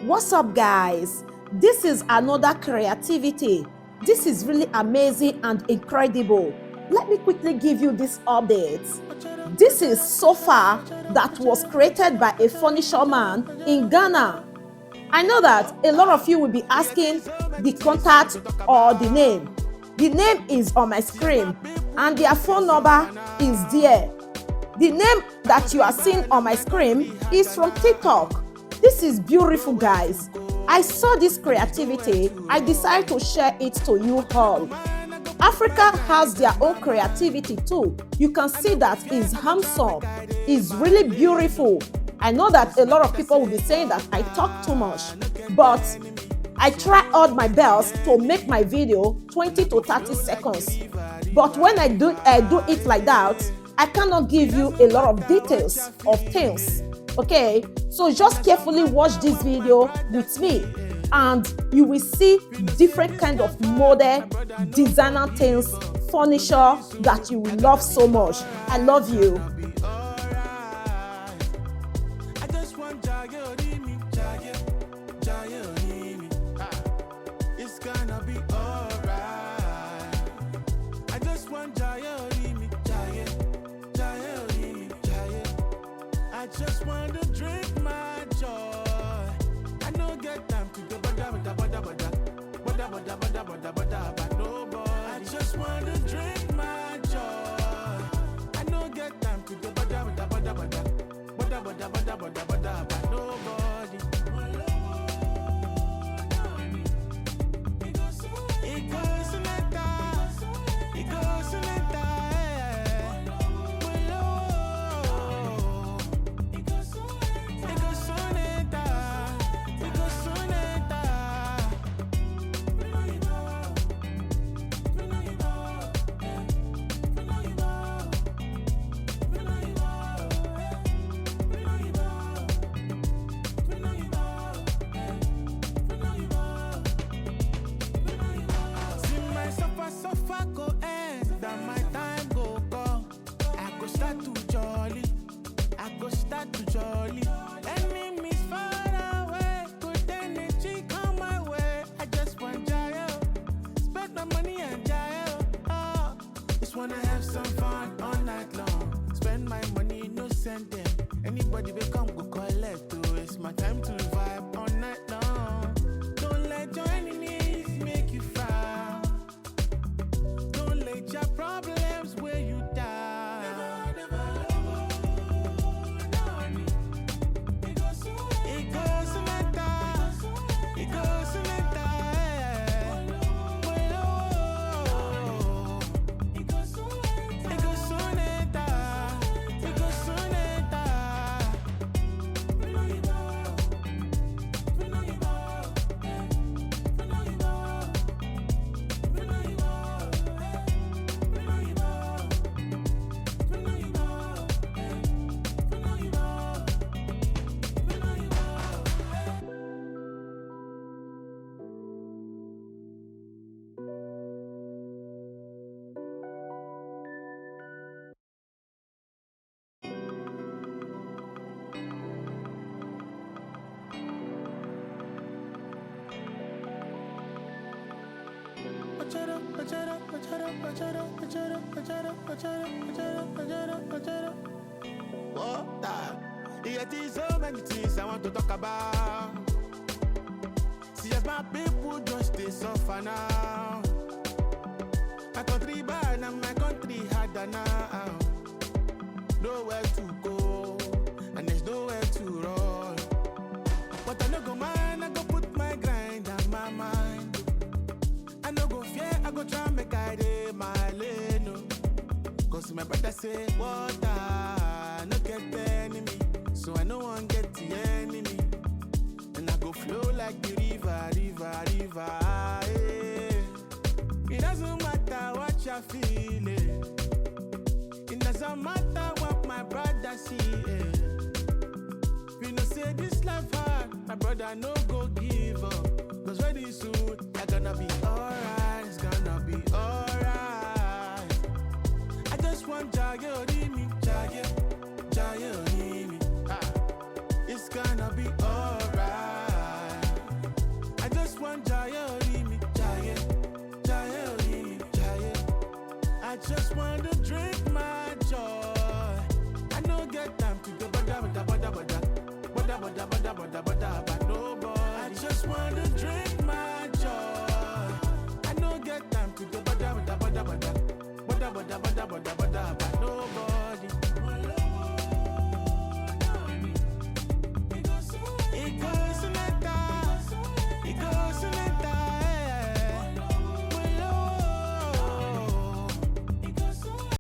What's up, guys? This is another creativity. This is really amazing and incredible. Let me quickly give you this update. This is sofa that was created by a furniture man in Ghana. I know that a lot of you will be asking the contact or the name. The name is on my screen and their phone number is there. The name that you are seeing on my screen is from TikTok. This is beautiful, guys. I saw this creativity. I decided to share it to you all. Africa has their own creativity too. You can see that it's handsome. It's really beautiful. I know that a lot of people will be saying that I talk too much, but I try all my best to make my video 20 to 30 seconds. But when I do it like that, I cannot give you a lot of details of things. Okay, so just carefully watch this video with me and you will see different kind of model, designer things, furniture that you will love so much. I love you. Just want to drink my joy. I don't get time to go bada but nobody. I just want to drink my joy. I don't get time to go bada but nobody. It goes to suffer go end, that my time go come. I go start to jolly. Enemies far away, good energy come my way. I just want jail, spend my money and jail. Oh, just wanna have some fun all night long. Spend my money, no send them. Anybody will come go collect. Oh, it's my time to vibe all night long. Don't let your enemies make you frown. Don't let your problems weigh you down. There's so many things I want to talk about. See as my people just stay suffer now. My country bad and my country harder now. Nowhere to go and there's nowhere to run. But I no go mind, I go put my grind on my mind. I no go fear, I go try make I dey my lane. No. Cause my brother say water no get enemy. So I no one get the enemy. And I go flow like the river. Yeah. It doesn't matter what you're feeling. It doesn't matter what my brother see. We no say this life hard. My brother no go give up. Cause very soon you're gonna be alright. It's gonna be alright. I just want Jaya Rimi. It's gonna be alright. just want to drink